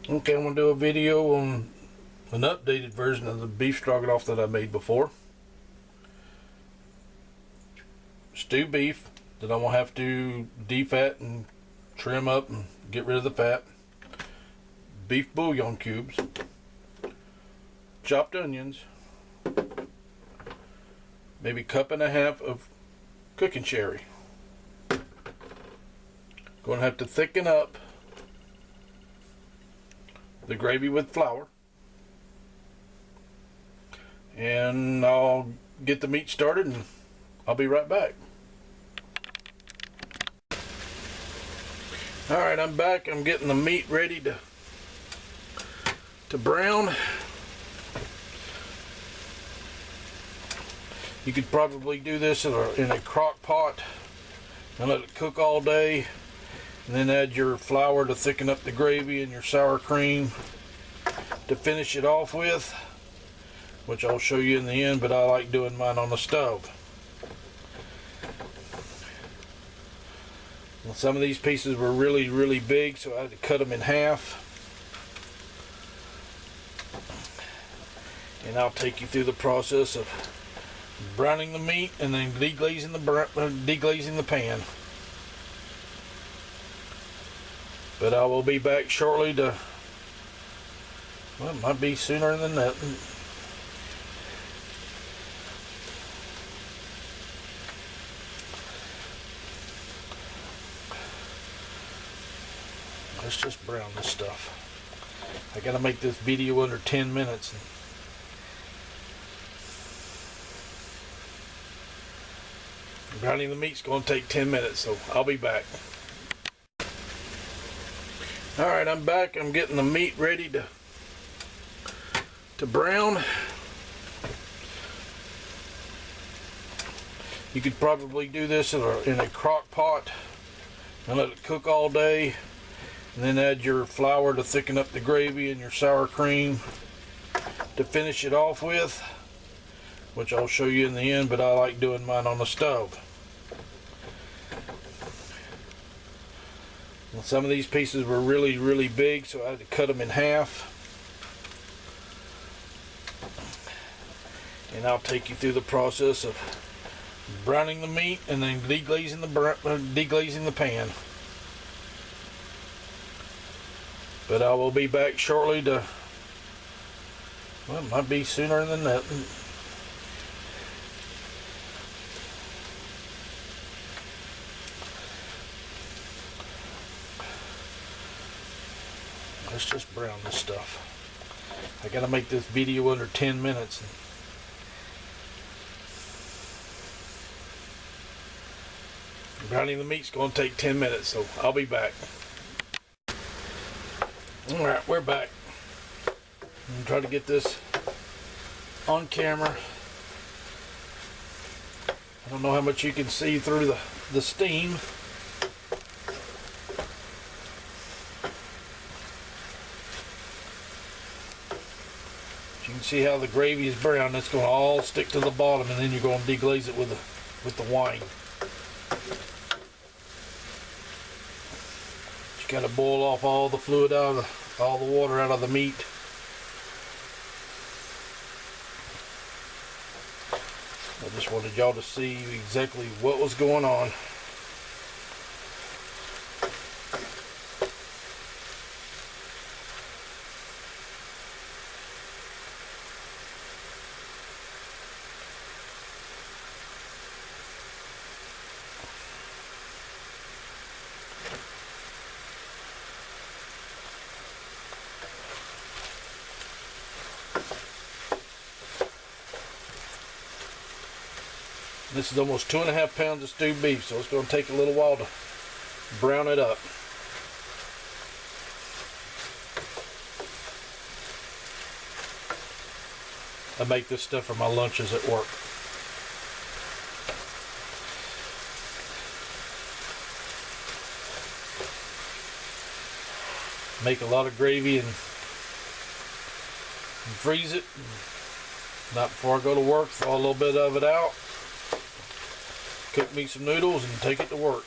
Okay, I'm going to do a video on an updated version of the beef stroganoff that I made before. Stewed beef that I'm going to have to defat and trim up and get rid of the fat. Beef bouillon cubes. Chopped onions. Maybe a cup and a half of cooking sherry. Going to have to thicken up the gravy with flour, and I'll get the meat started and I'll be right back. Alright, I'm back. I'm getting the meat ready to brown. You could probably do this in a crock pot and let it cook all day, and then add your flour to thicken up the gravy and your sour cream to finish it off with, which I'll show you in the end, but I like doing mine on the stove. Well, some of these pieces were really big, so I had to cut them in half. And I'll take you through the process of browning the meat and then deglazing the pan. But I will be back shortly to, well, it might be sooner than that. Let's just brown this stuff. I gotta make this video under 10 minutes. Browning the meat's gonna take 10 minutes, so I'll be back. Alright, I'm back. I'm getting the meat ready to brown. You could probably do this in a crock pot and let it cook all day, and then add your flour to thicken up the gravy and your sour cream to finish it off with, which I'll show you in the end, but I like doing mine on the stove. Well, some of these pieces were really big, so I had to cut them in half. And I'll take you through the process of browning the meat and then deglazing the pan. But I will be back shortly to, well, it might be sooner than that. Let's just brown this stuff. I gotta make this video under 10 minutes. Browning the meat's gonna take 10 minutes, so I'll be back. Alright, we're back. I'm gonna try to get this on camera. I don't know how much you can see through the steam. You can see how the gravy is brown. It's going to all stick to the bottom, and then you're going to deglaze it with the wine. You got to boil off all the fluid out of all the water out of the meat. I just wanted y'all to see exactly what was going on. This is almost 2.5 pounds of stewed beef, so it's going to take a little while to brown it up. I make this stuff for my lunches at work. Make a lot of gravy and freeze it. Not before I go to work, throw a little bit of it out. Cook me some noodles and take it to work.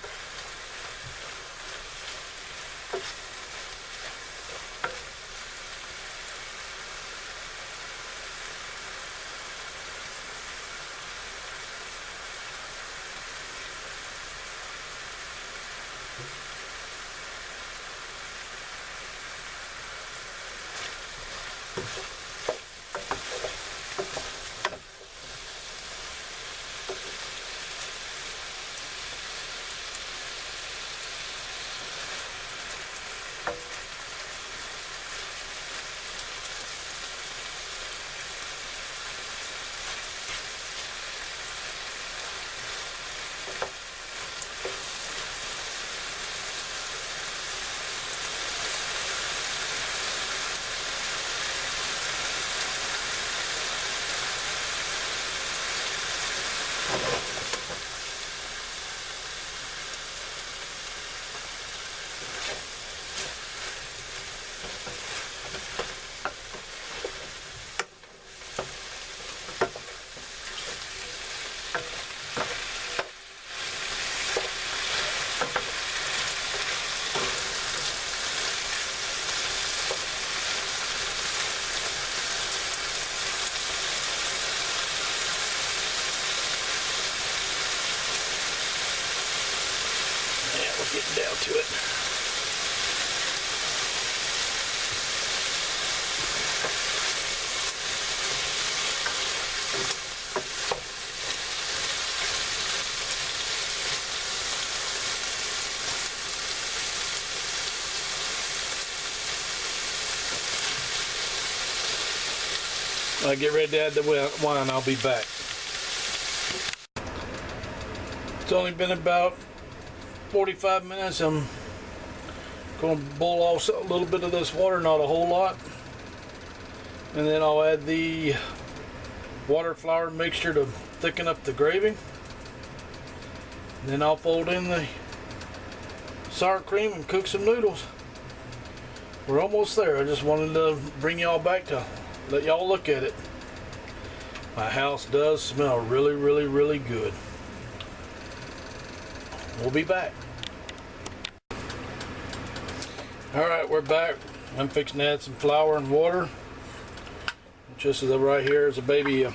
to it. When I get ready to add the wine, I'll be back. It's only been about 45 minutes. I'm going to boil off a little bit of this water, not a whole lot. And then I'll add the water flour mixture to thicken up the gravy. And then I'll fold in the sour cream and cook some noodles. We're almost there. I just wanted to bring y'all back to let y'all look at it. My house does smell really, really, really good. We'll be back. Alright, we're back. I'm fixing to add some flour and water. Just as right here is a baby a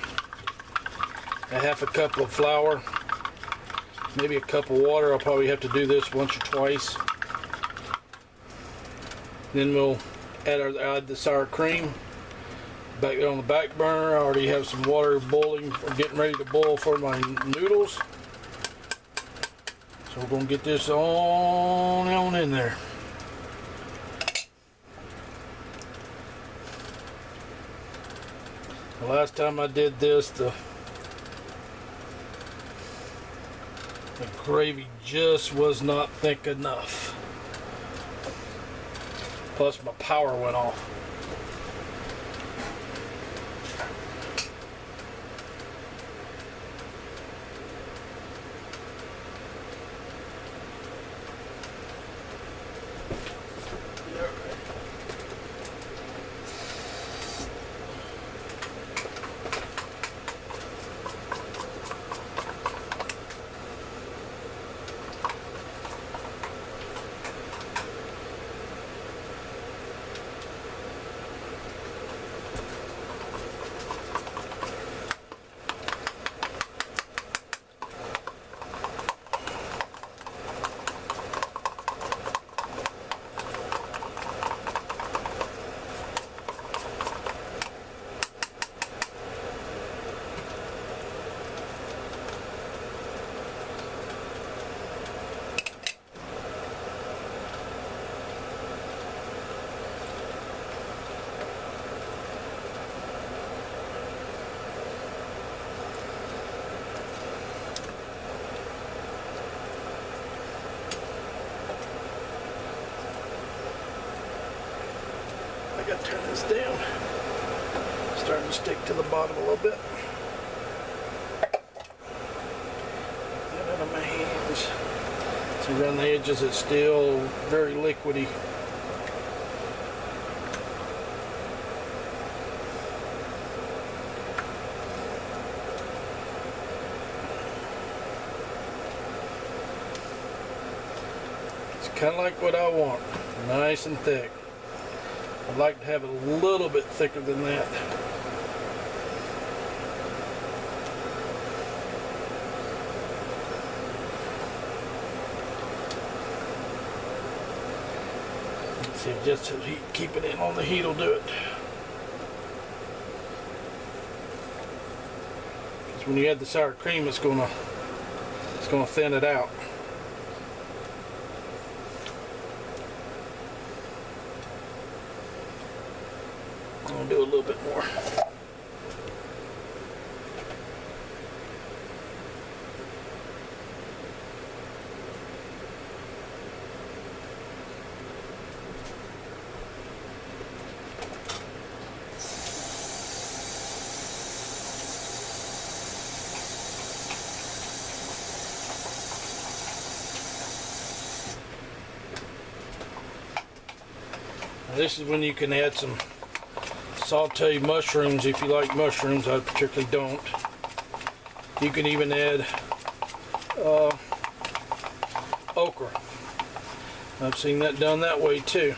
half a cup of flour, maybe a cup of water. I'll probably have to do this once or twice. Then we'll add the sour cream. Back there on the back burner, I already have some water boiling or getting ready to boil for my noodles. So we're going to get this on in there. The last time I did this, the gravy just was not thick enough. Plus my power went off. I gotta turn this down. It's starting to stick to the bottom a little bit. Get out of my hands. See, around the edges it's still very liquidy. It's kind of like what I want. Nice and thick. I'd like to have it a little bit thicker than that. Let's see, just to keep it in on the heat will do it. Because when you add the sour cream, it's gonna thin it out. I'll do a little bit more. Now this is when you can add some sauteed mushrooms if you like mushrooms. I particularly don't. You can even add okra. I've seen that done that way too.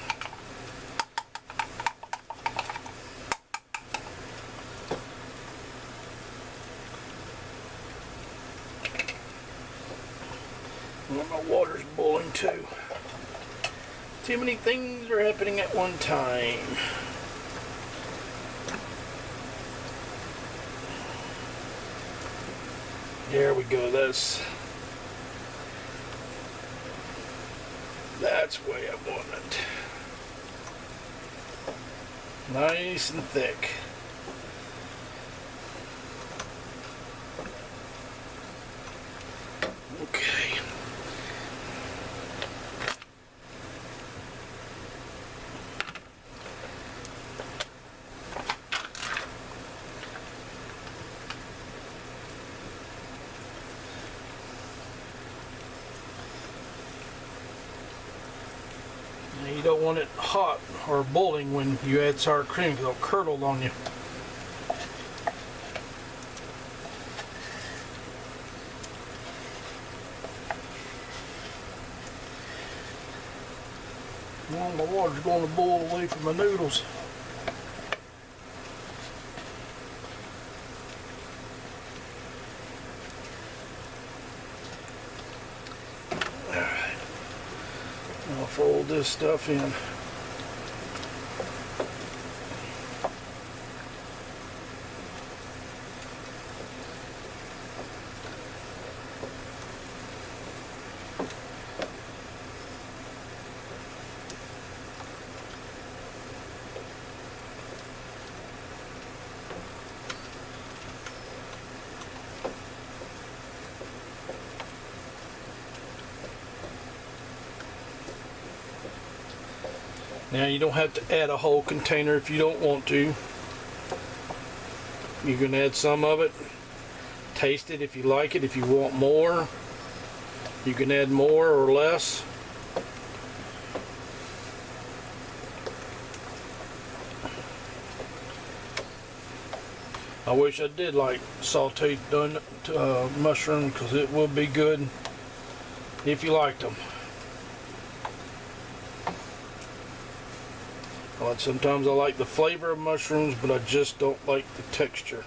And my water's boiling too. things are happening at one time. There we go. That's the way I want it. Nice and thick. Okay. You don't want it hot or boiling when you add sour cream because it'll curdle on you. Well, my water's going to boil away from my noodles. I'll fold this stuff in. Now you don't have to add a whole container if you don't want to. You can add some of it, taste it if you like it. If you want more, you can add more or less. I wish I did like sauteed mushroom because it would be good if you liked them. But sometimes I like the flavor of mushrooms, but I just don't like the texture.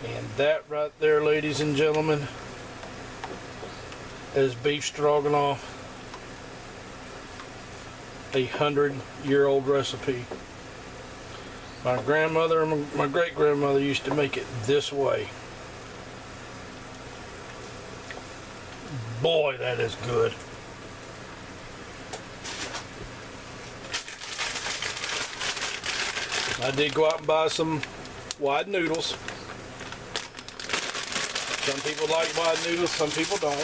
And that right there, ladies and gentlemen, is beef stroganoff, a 100-year-old recipe. My grandmother and my great-grandmother used to make it this way. Boy, that is good. I did go out and buy some wide noodles. Some people like wide noodles, some people don't.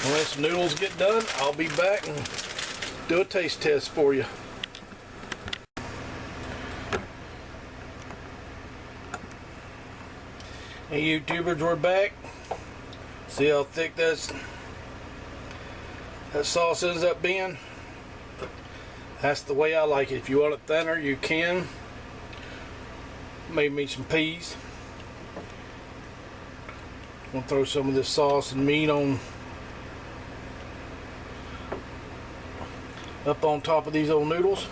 Once the noodles get done, I'll be back and do a taste test for you. Hey YouTubers, we're back. See how thick that sauce ends up being? That's the way I like it. If you want it thinner, you can. Made me some peas. I'm gonna throw some of this sauce and meat up on top of these old noodles.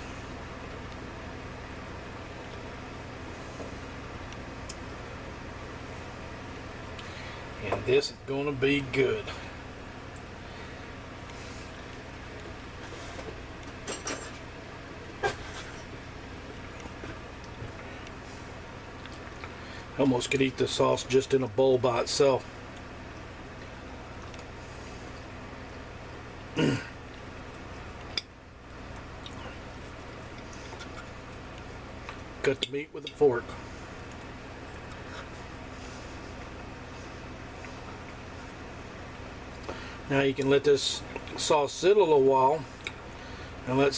And this is gonna be good. Almost could eat the sauce just in a bowl by itself. Cut the meat with a fork. Now you can let this sauce sit a little while, and let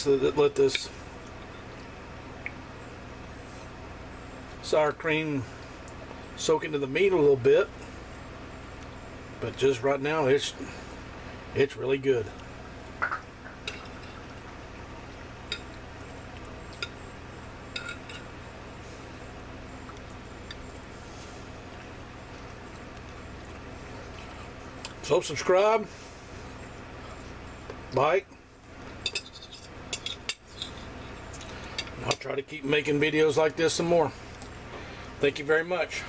this sour cream soak into the meat a little bit. But just right now, it's really good. So subscribe, like. I'll try to keep making videos like this some more. Thank you very much.